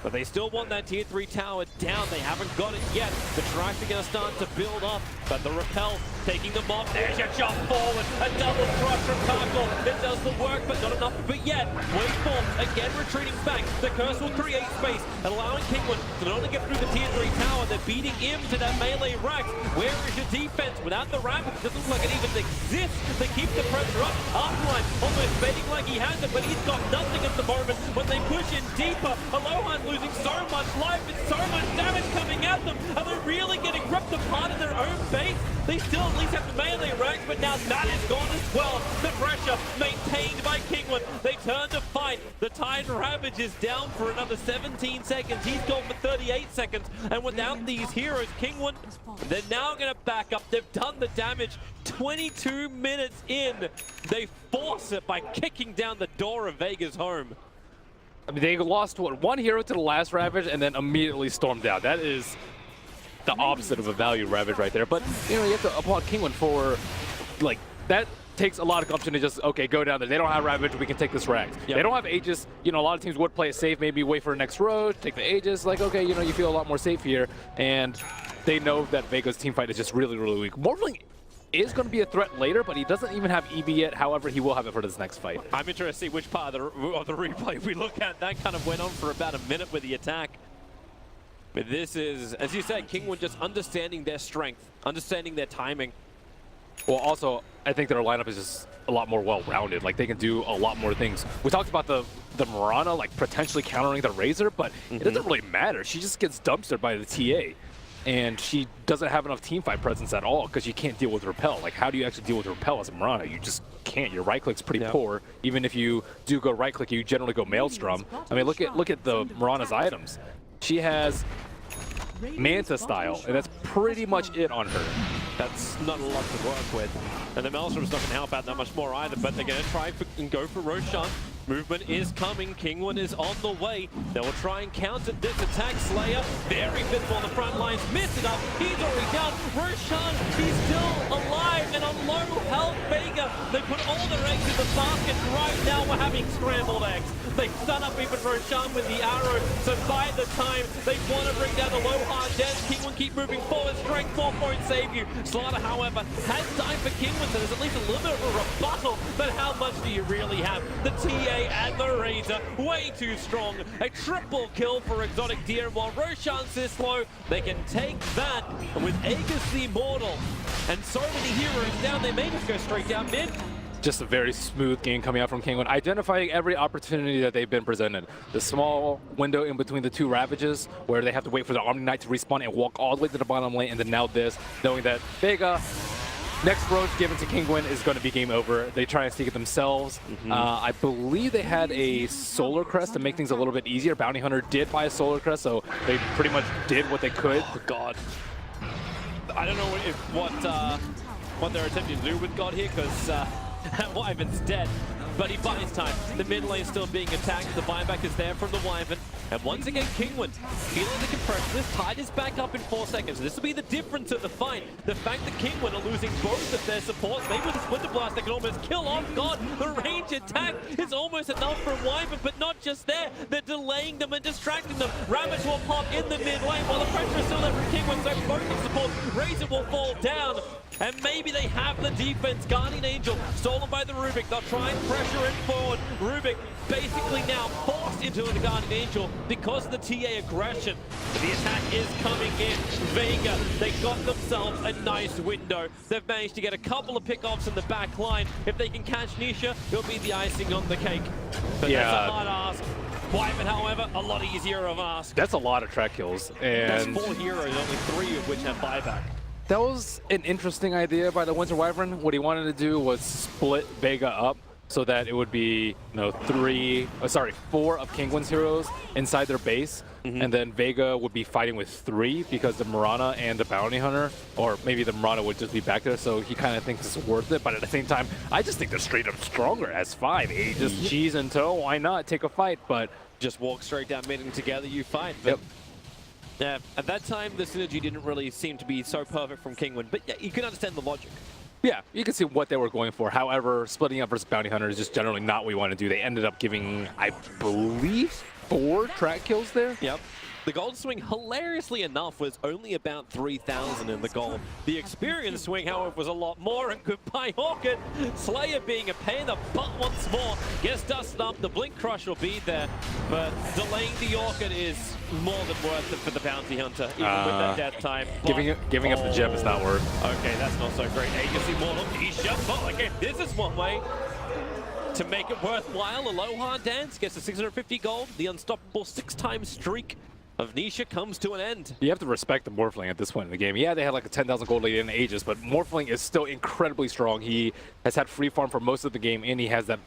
But they still want that Tier 3 tower down. They haven't got it yet. The tracks are going to start to build up, but the repel taking them off. There's your jump forward. A double thrust from Karkle. It does the work, but not enough. But yet, Waveform again retreating back. The curse will create space, allowing Kingwin to not only get through the tier 3 tower, they're beating into that melee racks. Where is your defense? Without the ramp, it doesn't look like it even exists to keep the pressure up. Afterline almost fading like he has it, but he's got nothing at the moment. When they push in deeper, Alohan losing so much life and so much damage coming at them. Are they really getting ripped apart in their own base? They still at least have the melee ranks, but now that is gone as well. The pressure maintained by Kingwin. They turn to fight. The Tide Ravage is down for another 17 seconds. He's gone for 38 seconds. And without these heroes, Kingwin, they're now going to back up. They've done the damage. 22 minutes in, they force it by kicking down the door of Vega's home. I mean, they lost one hero to the last Ravage and then immediately stormed out. That is the opposite of a value Ravage right there. But, you know, you have to applaud Kingwin for, like, that takes a lot of gumption to just, okay, go down there. They don't have Ravage, we can take this Rags. Yep. They don't have Aegis. You know, a lot of teams would play it safe, maybe wait for the next road, take the Aegis. Like, okay, you know, you feel a lot more safe here. And they know that Vega's team fight is just really, really weak. Morphling is going to be a threat later, but he doesn't even have EB yet. However, he will have it for this next fight. I'm interested to see which part of the replay we look at. That kind of went on for about a minute with the attack. But this is, as you said, Kingwin just understanding their strength, understanding their timing. Well, also, I think their lineup is just a lot more well-rounded. Like, they can do a lot more things. We talked about the Mirana, like, potentially countering the Razor, but it doesn't really matter. She just gets dumpstered by the TA. And she doesn't have enough teamfight presence at all because you can't deal with Repel. Like, how do you actually deal with Repel as a Mirana? You just can't. Your right-click's pretty poor. Even if you do go right-click, you generally go Maelstrom. I mean, look at the Mirana's items. She has Manta style, and that's pretty much it on her. That's not a lot to work with. And the Maelstrom's not going to help out that much more either, but they're going to try and go for Roshan. Movement is coming. Kingwin is on the way. They will try and counter this attack. Slayer, very visible on the front lines. Missing up. He's already down. Roshan, he's still alive and on low health. Vega, they put all their eggs in the basket. Right now, we're having scrambled eggs. They stun up even Roshan with the arrow. So by the time they want to bring down the low hard death, Kingwin keep moving forward. Strength 4 won't save you. Slaughter, however, has time for Kingwin, so there's at least a little bit of a rebuttal. But how much do you really have? The TA and the Razor, way too strong. A triple kill for Exotic Deer, while Roshan's this slow, they can take that. And with Aegis the Immortal and so many heroes down, they may just go straight down mid. Just a very smooth game coming out from Kingwin, identifying every opportunity that they've been presented. The small window in between the two Ravages, where they have to wait for the Omni Knight to respawn and walk all the way to the bottom lane, and then now this, knowing that Vega, next road given to Kingwin is going to be game over. They try and sneak it themselves. I believe they had a Solar Crest to make things a little bit easier. Bounty Hunter did buy a Solar Crest, so they pretty much did what they could. Oh, God. I don't know if what they're attempting to do with God here, because Wyvern's dead. But he buys time. The mid lane still being attacked. The buyback is there from the Wyvern. And once again, Kingwin feeling the compression. This Tide is back up in 4 seconds. This will be the difference of the fight. The fact that Kingwin are losing both of their supports. Maybe with a Splinter Blast, they can almost kill off God. The range attack is almost enough for Wyvern, but not just there. They're delaying them and distracting them. Ravage will pop in the mid lane while the pressure is still there from Kingwin. So both of supports, Razor will fall down. And maybe they have the defense. Guardian Angel stolen by the Rubik. They'll try and pressure in forward. Rubik basically now forced into the Guardian Angel because of the TA aggression. The attack is coming in. Vega, they got themselves a nice window. They've managed to get a couple of pickoffs in the back line. If they can catch Nisha, it'll be the icing on the cake. But that's a hard ask. Wyvern, however, a lot easier of an ask. That's a lot of track kills. And that's 4 heroes, only 3 of which have buyback. That was an interesting idea by the Winter Wyvern. What he wanted to do was split Vega up so that it would be, 4 of Kingwin's heroes inside their base, and then Vega would be fighting with 3 because the Mirana and the Bounty Hunter, or maybe the Mirana would just be back there, so he kind of thinks it's worth it. But at the same time, I just think they're straight up stronger as 5. Aegis, cheese and toe, why not take a fight? But just walk straight down mid and together you fight. But yeah, at that time, the synergy didn't really seem to be so perfect from Kingwin, but yeah, you can understand the logic. Yeah, you can see what they were going for. However, splitting up versus Bounty Hunter is just generally not what we want to do. They ended up giving, I believe, 4 track kills there. Yep. The gold swing, hilariously enough, was only about 3,000 in the gold. The experience swing, however, was a lot more, and goodbye Orchid. Slayer being a pain in the butt once more, gets dusted up, the Blink Crush will be there, but delaying the Orchid is more than worth it for the Bounty Hunter, even with that death time. Giving up the gem is not worth. Okay, that's not so great. Agency Mortal, Nisha, but again, this is one way to make it worthwhile. Aloha Dance gets a 650 gold, the unstoppable 6-time streak of Nisha comes to an end. You have to respect the Morphling at this point in the game. Yeah, they had like a 10,000 gold lead in Aegis, but Morphling is still incredibly strong. He has had free farm for most of the game, and he has that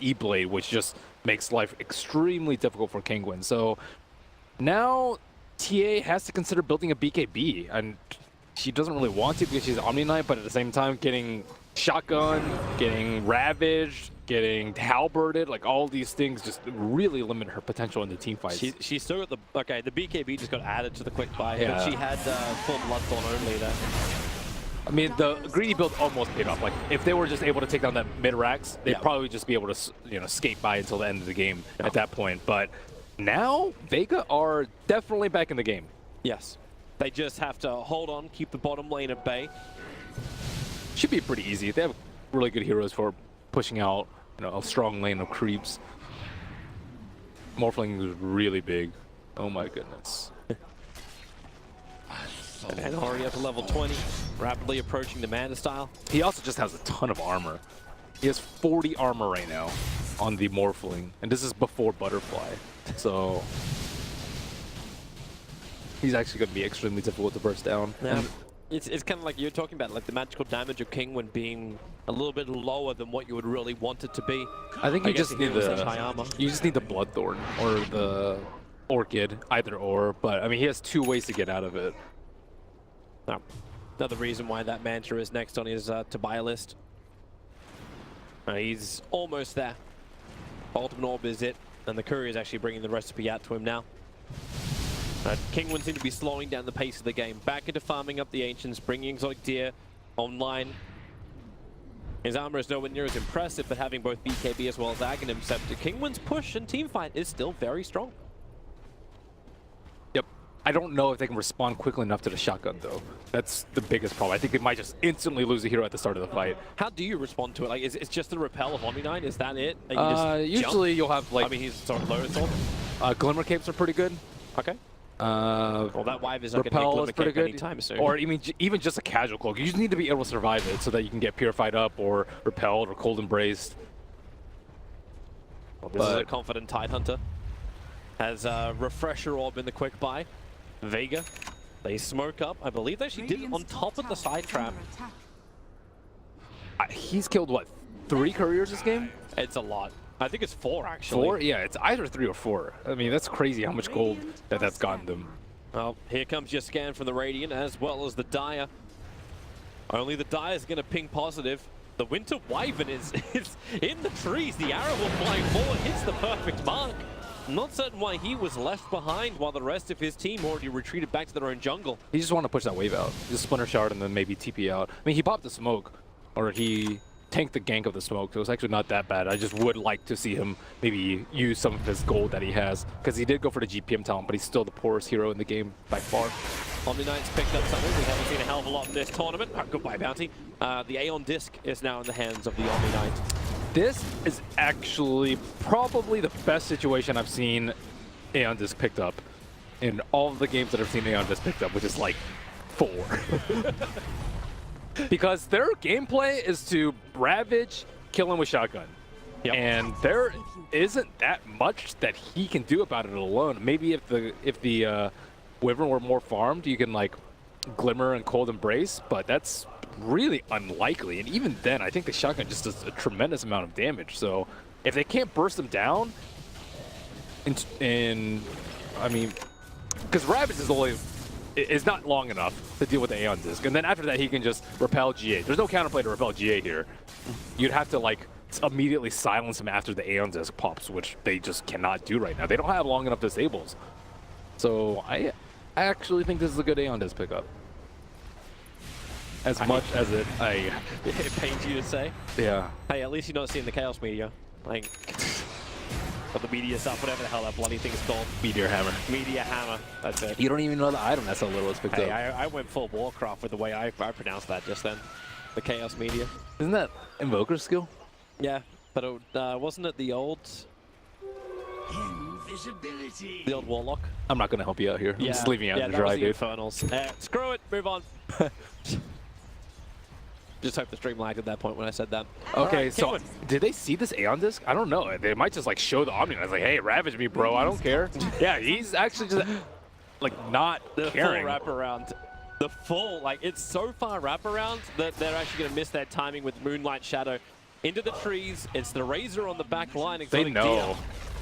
E-Blade, which just makes life extremely difficult for Kingwin. So now TA has to consider building a BKB, and she doesn't really want to because she's Omni Knight, but at the same time getting shotgun, getting ravaged, getting halberded, like all these things just really limit her potential in the team fights. She's still got the, okay, the BKB just got added to the quick buy, Yeah. but she had full Bloodthorn only there. I mean, the greedy build almost paid off. Like, if they were just able to take down that mid-racks, they'd probably just be able to, you know, skate by until the end of the game at that point. But now, Vega are definitely back in the game. Yes. They just have to hold on, keep the bottom lane at bay. Should be pretty easy. They have really good heroes for pushing out, you know, a strong lane of creeps. Morphling is really big. Oh my goodness. And already up to level 20, rapidly approaching the Manta style. He also just has a ton of armor. He has 40 armor right now on the Morphling, and this is before Butterfly. So he's actually going to be extremely difficult to burst down. Yeah. And It's kind of like you're talking about, like the magical damage of Kingwin being a little bit lower than what you would really want it to be. I think you just need such high armor. the Bloodthorn or the Orchid, either or. But I mean, he has 2 ways to get out of it. No. Another reason why that Manta is next on his to buy list. He's almost there. Ultimate Orb is it, and the Courier is actually bringing the recipe out to him now. Kingwin seem to be slowing down the pace of the game. Back into farming up the Ancients, bringing Exotic Deer online. His armor is nowhere near as impressive, but having both BKB as well as Aghanim Scepter, Kingwin's push and teamfight is still very strong. Yep. I don't know if they can respond quickly enough to the shotgun, though. That's the biggest problem. I think they might just instantly lose a hero at the start of the fight. How do you respond to it? Like, is it just the repel of Omni-9? Is that it? And you just usually jump? you'll have like I mean, he's sort of low assault. Glimmer Capes are pretty good. Okay. Well, that Wive is not going to Repel make is Glimmer pretty Cape good. anytime soon. Or even just a casual cloak. You just need to be able to survive it so that you can get purified up or repelled or cold embraced. Well, this is a confident Tidehunter. Has a Refresher Orb in the quick buy. Vega, they smoke up. I believe they actually did it on top of the side trap. He's killed, what, 3 couriers this game? It's a lot. I think it's 4, actually. 4? Yeah, it's either 3 or 4. I mean, that's crazy how much gold that's gotten them. Well, here comes your scan from the Radiant as well as the Dire. Only the Dire is going to ping positive. The Winter Wyvern is in the trees. The arrow will fly forward, hits the perfect mark. I'm not certain why he was left behind while the rest of his team already retreated back to their own jungle. He just wanted to push that wave out. Just Splinter Shard and then maybe TP out. I mean, he popped the smoke, or he tanked the gank of the smoke, so it was actually not that bad. I just would like to see him maybe use some of his gold that he has, because he did go for the GPM talent, but he's still the poorest hero in the game by far. Omni-Knight's picked up something we haven't seen a hell of a lot in this tournament. Goodbye, Bounty. The Aeon Disc is now in the hands of the Omni-Knight. This is actually probably the best situation I've seen Aeon Disc picked up in all of the games that I've seen Aeon Disc picked up, which is like 4. Because their gameplay is to ravage, kill him with shotgun. Yep. And there isn't that much that he can do about it alone. Maybe if the Wyvern were more farmed, you can like Glimmer and Cold Embrace, but that's really unlikely. And even then, I think the shotgun just does a tremendous amount of damage. So if they can't burst them down, I mean, because Ravage is not long enough to deal with the Aeon Disc. And then after that, he can just repel GA. There's no counterplay to repel GA here. You'd have to like immediately silence him after the Aeon Disc pops, which they just cannot do right now. They don't have long enough disables. So I actually think this is a good Aeon Disc pickup. As much as it pains you to say. Yeah. Hey, at least you're not seeing the Chaos Meteor. Like, Or the meteor stuff, whatever the hell that bloody thing's called. Meteor Hammer. Meteor hammer. That's it. You don't even know the item that's a little picked Hey, up. I went full Warcraft with the way I pronounced that just then. The Chaos Meteor. Isn't that Invoker's skill? Yeah, but it, wasn't it the old... Invisibility. The old Warlock? I'm not gonna help you out here. I'm just leaving you out yeah, in the that was dry, the dude. Infernals. Screw it, move on. Just hope the stream lagged at that point when I said that. Okay, Alright, so Kingwin. did they see this Aeon disc? I don't know. They might just like show the Omni. I was like, hey, ravage me, bro. I don't care. Yeah, he's actually just like not The caring. full wraparound. The full, like, it's so far wraparound that they're actually going to miss their timing with Moonlight Shadow. Into the trees, it's the Razor on the back line. They Exotic know. Deer.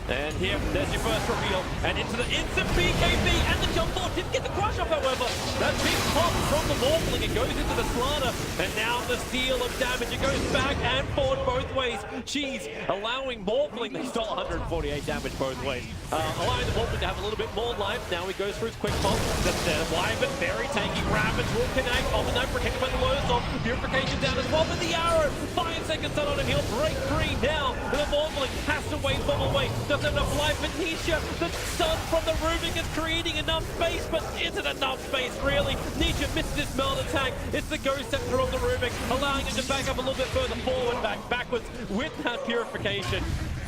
And here, there's your first reveal. And into the instant BKB, and the jump ball didn't get the crush off, however. That big pop from the Morphling, it goes into the Slaughter. And now the steal of damage, it goes back and forward both ways. She's allowing Morphling, they stole 148 damage both ways. Allowing the Morphling to have a little bit more life. Now he goes for his quick pop. The Wyvern, very tanky. Ravage will connect. On the night, protected by the low storm. Purification down as well, but the arrow. 5 seconds on him, he'll break free now. The Morphling has to wave bomb away. Doesn't have enough life, but Nisha, the sun from the Rubik is creating enough space, but isn't enough space, really. Nisha misses his melt attack. It's the Ghost Scepter of the Rubik, allowing him to back up a little bit further forward, backwards with that Purification.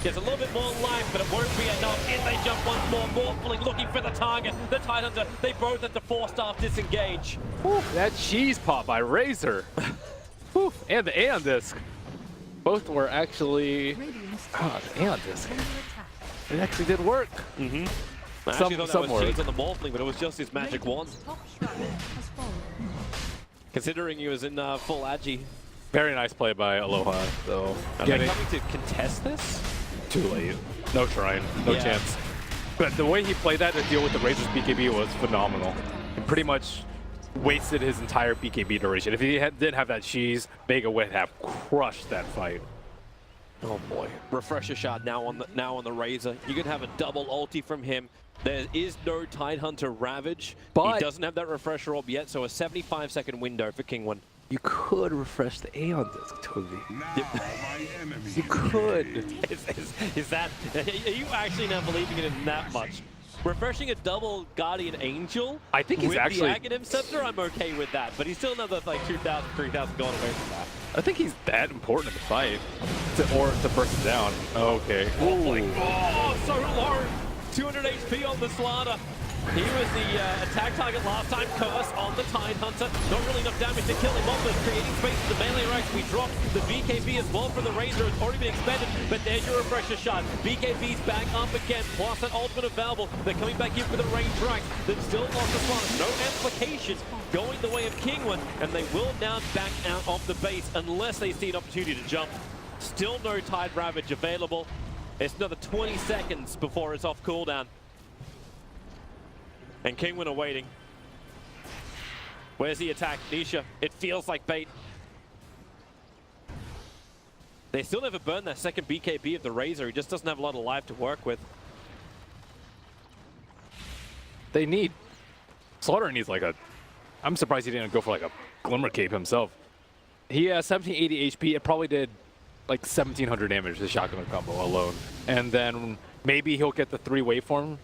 Gets a little bit more life, but it won't be enough. In they jump once more, Morphling looking for the target. The Tidehunter, they both have to four-staff disengage. Whew, that cheese pop by Razor. Whew, and the Aeon disc. Both were actually... Oh, the Aeon disc. It actually did work. Mm-hmm. I Some actually thought that was work. cheese on the Morphling, but it was just his magic wand. Top shrine has fallen. Considering he was in full agi. Very nice play by Aloha, though. Are they coming to contest this? Too late. No shrine. No Yeah. chance. But the way he played that to deal with the Razor's BKB was phenomenal. He pretty much wasted his entire BKB duration. If he didn't have that cheese, Vega would have crushed that fight. Oh boy. Refresher shot now on the Razor. You can have a double ulti from him. There is no Tidehunter Ravage. But he doesn't have that refresher orb yet, so a 75-second window for Kingwin. you could refresh the Aeon disc, Toby. You You could. Is that... Are you actually now believing in it that much? Refreshing a double Guardian Angel I think he's with actually... the Aghanim Scepter, I'm okay with that. But he's still another like 2,000, 3,000 going away from that. I think he's that important in the fight. To burst it down. Okay. Oh, so low. 200 HP on the Slaughter. He was the attack target last time. Curse on the Tidehunter. Not really enough damage to kill him off, but creating space for the melee racks. We drop the BKB as well for the Razor. It's already been expended, but there's your refresher shot. BKB's back up again, plus that ultimate available. They're coming back in for the range racks. They've still lost the Slaughter. No amplification going the way of Kingwin, and they will now back out of the base unless they see an opportunity to jump. Still no Tide Ravage available. It's another 20 seconds before it's off cooldown. And Kingwin are waiting. Where's the attack? Nisha, it feels like bait. They still never burned that second BKB of the Razor. He just doesn't have a lot of life to work with. They need... Slaughter needs like a... I'm surprised he didn't go for like a Glimmer Cape himself. He has 1780 HP. It probably did like 1700 damage, the shotgun combo alone. And then maybe he'll get the 3 waveform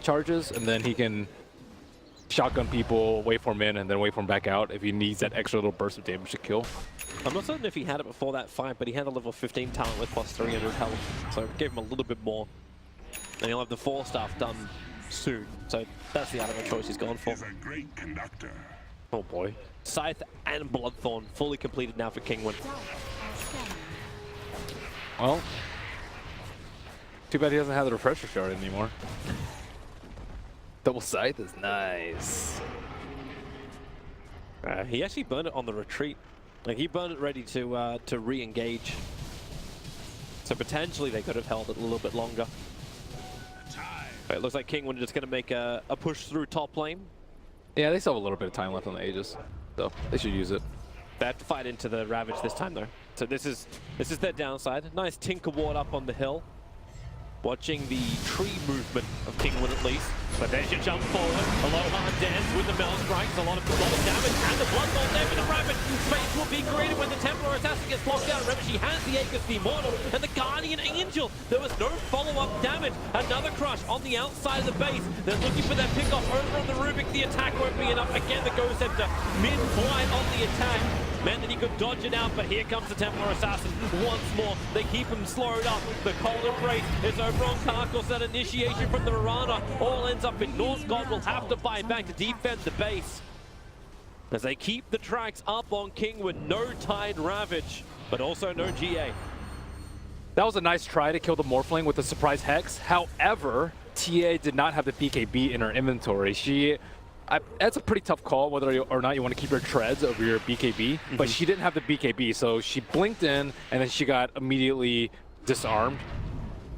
charges, and then he can shotgun people, waveform in, and then waveform back out if he needs that extra little burst of damage to kill. I'm not certain if he had it before that fight, but he had a level 15 talent with plus 300 health. So it gave him a little bit more. And he'll have the 4 staff done soon. So that's the other choice he's gone for. is a great conductor. Oh boy. Scythe and Bloodthorn fully completed now for Kingwin. Well, too bad he doesn't have the refresher shard anymore. Double Scythe is nice. He actually burned it on the retreat. Like, he burned it ready to re-engage. So potentially they could have held it a little bit longer. But it looks like Kingwin just going to make a push through top lane. Yeah, they still have a little bit of time left on the Aegis, so they should use it. They have to fight into the Ravage this time, though. So this is their downside. Nice Tinker Ward up on the hill. watching the tree movement of Kingwood at least. But there's your jump forward. Aloha dance with the Mel strikes. A lot of damage and the blood goes there with the Rabbit. Space will be created when the Templar Assassin gets blocked out. Remember, she has the Aegis, the Immortal, and the Guardian Angel. There was no follow-up damage. Another crush on the outside of the base. They're looking for that pickoff over on the Rubik. The attack won't be enough. Again, the Ghost Scepter mid-flight on the attack. Meant that he could dodge it out, but here comes the Templar Assassin once more. They keep him slowed up. The Cold Embrace is over on Karkos. That initiation from the Mirana all ends up in North. God will have to fight back to defend the base. As they keep the tracks up on Kingwood, no Tide Ravage, but also no GA. That was a nice try to kill the Morphling with the surprise Hex. However, TA did not have the BKB in her inventory. That's a pretty tough call whether or not you want to keep your treads over your BKB, but she didn't have the BKB, so she blinked in and then she got immediately disarmed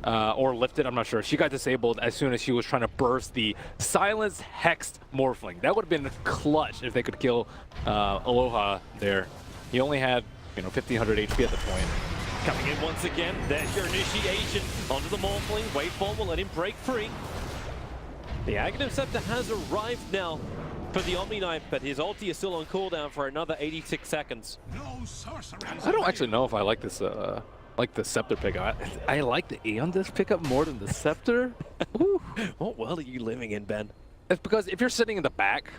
or lifted, I'm not sure. She got disabled as soon as she was trying to burst the silenced hexed Morphling. That would have been clutch if they could kill Aloha there. He only had 1500 HP at the point. Coming in once again, there's your initiation onto the Morphling. Waveform will let him break free. The Aghanim Scepter has arrived now for the Omni Knight, but his ulti is still on cooldown for another 86 seconds. No sorcery. I don't actually know if I like this, like the Scepter pickup. I like the Aeon Disc pickup more than the Scepter. Ooh. What world are you living in, Ben? It's because if you're sitting in the back,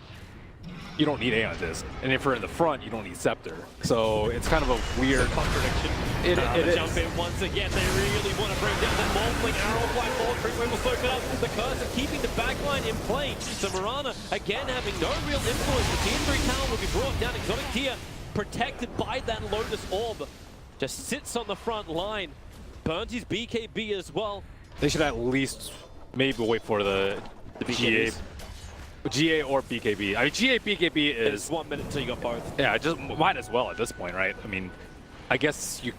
you don't need Aeon Disc, and if you're in the front, you don't need Scepter. So it's kind of a weird contradiction. It is. Jump in once again. They really want to bring down that Morphling. Arrow fly forward. Creepwave will soak it up. The curse of keeping the backline in play. So Mirana, again, having no real influence. The Tier 3 tower will be brought down. Exotic Tier protected by that Lotus Orb. Just sits on the front line. Burns his BKB as well. They should at least maybe wait for the GA or BKB. I mean, GA BKB is... It's 1 minute until you got both. Yeah, just might as well at this point, right? I mean, I guess you...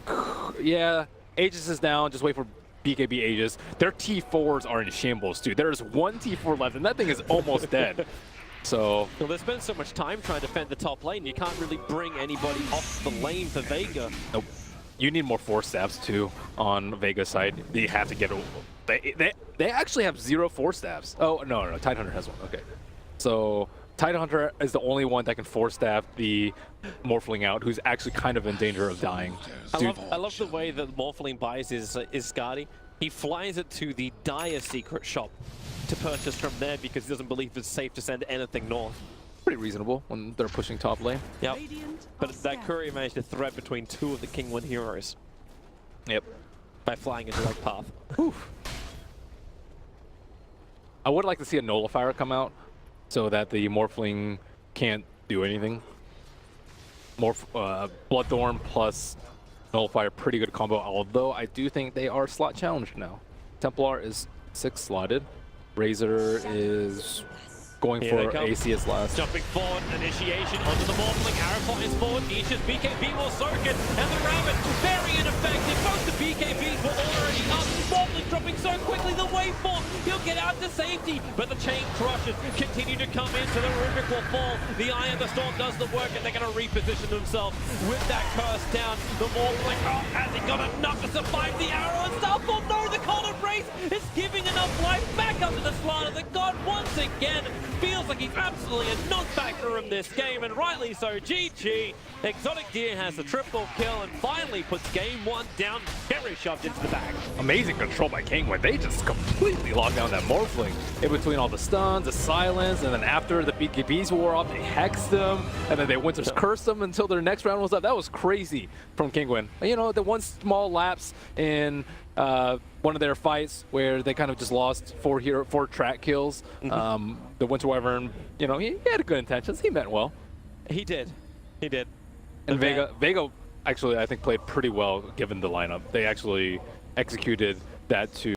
Yeah, Aegis is down. Just wait for BKB Aegis. Their T4s are in shambles, too. There's one T4 left, and that thing is almost dead. So... Well, they spent so much time trying to defend the top lane, you can't really bring anybody off the lane for Vega. Nope. You need more Force Staffs, too, on Vega's side. They have to get... They actually have 0 Force Staffs. Oh, no, Tidehunter has one. Okay. So Tidehunter is the only one that can Force Staff the Morphling out, who's actually kind of in danger of dying. I love the way that Morphling buys his Skadi. He flies it to the Dire secret shop to purchase from there because he doesn't believe it's safe to send anything north. Pretty reasonable when they're pushing top lane. Yep. But that courier managed to thread between 2 of the Kingwood heroes. Yep. By flying a direct path. Oof. I would like to see a Nullifier come out so that the Morphling can't do anything. Bloodthorn plus Nullifier, pretty good combo, although I do think they are slot challenged now. Templar is 6 slotted. Razor is going for AC as last. Jumping forward, initiation onto the Morphling. Arrow is forward. Nisha's BKB will soak it, and the Rabbit very ineffective. Both the BKBs were already up. Morphling dropping so quickly. The waveform, he'll get out to safety, but the chain crushes continue to come in, so the Rubik will fall. The Eye of the Storm does the work, and they're going to reposition themselves with that curse down. The Morphling, has he got enough to survive the arrow and stuff? Oh no, the Cold Embrace is giving enough life back up to the slaughter. The God once again feels like he's absolutely a non-factor in this game, and rightly so. GG. Exotic Deer has the triple kill and finally puts game 1 down, very shoved into the bag. Amazing control by Kingwood. They just completely locked down that Morphling. In between all the stuns, the silence, and then after the BKBs wore off, they hexed them, and then they Winter's cursed them until their next round was up. That was crazy from Kingwood. You know, the one small lapse in one of their fights where they kind of just lost 4 track kills. The Winter Wyvern, you know, he had good intentions. He meant well. He did. He did. And Vega actually, I think, played pretty well given the lineup. They actually executed that to